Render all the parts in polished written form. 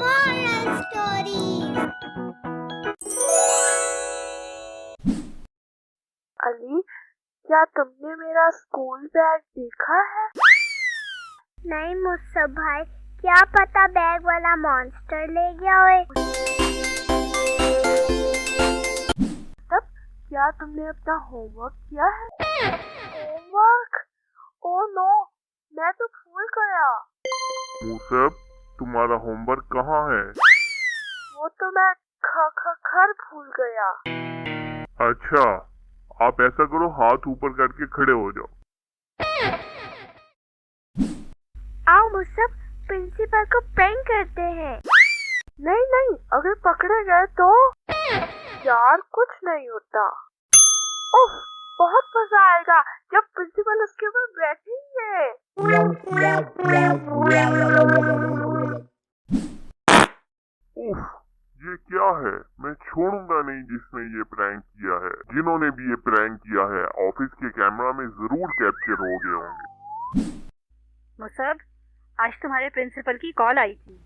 Moral stories. Ali, क्या तुमने मेरा स्कूल बैग देखा है? नहीं मुझसे भाई, क्या पता बैग वाला मॉन्स्टर ले गया होए। तब क्या तुमने अपना होमवर्क किया है? होमवर्क? ओह नो, मैं तो भूल गया। मुसब, तुम्हारा होमवर्क कहाँ है? वो तो मैं घर भूल गया। अच्छा, आप ऐसा करो, हाथ ऊपर करके खड़े हो जाओ। आओ मुझसे प्रिंसिपल को प्रैंक करते हैं। नहीं, अगर पकड़े गए तो? यार कुछ नहीं होता। ओह, बहुत मजा आएगा जब प्रिंसिपल उसके ऊपर बैठेंगे। उफ, ये क्या है? मैं छोड़ूंगा नहीं जिसने ये प्रैंक किया है। जिन्होंने भी ये प्रैंक किया है ऑफिस के कैमरा में जरूर कैप्चर हो गए होंगे। मुसब, आज तुम्हारे प्रिंसिपल की कॉल आई थी।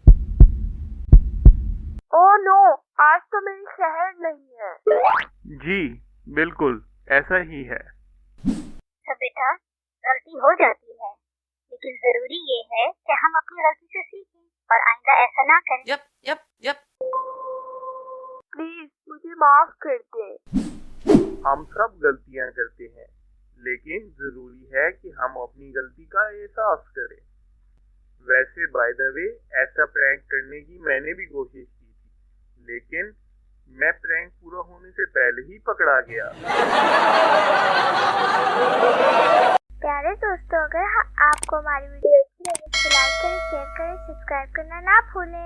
ओह नो, आज तो मेरी शहर नहीं है। जी बिल्कुल ऐसा ही है। तो बेटा, गलती हो जाती है, लेकिन जरूरी ये है कि हम अपनी गलती से सीखें और आइंदा ऐसा ना करें। यप। प्लीज मुझे माफ कर दे। हम सब गलतियां करते हैं, लेकिन जरूरी है कि हम अपनी गलती का एहसास करें। वैसे बाय द वे, ऐसा प्रैंक करने की मैंने भी कोशिश की थी, लेकिन मैं प्रैंक पूरा होने से पहले ही पकड़ा गया। प्यारे दोस्तों, अगर आपको हमारी वीडियो अच्छी लगे तो लाइक करें, शेयर करें, सब्सक्राइब करना ना भूलें।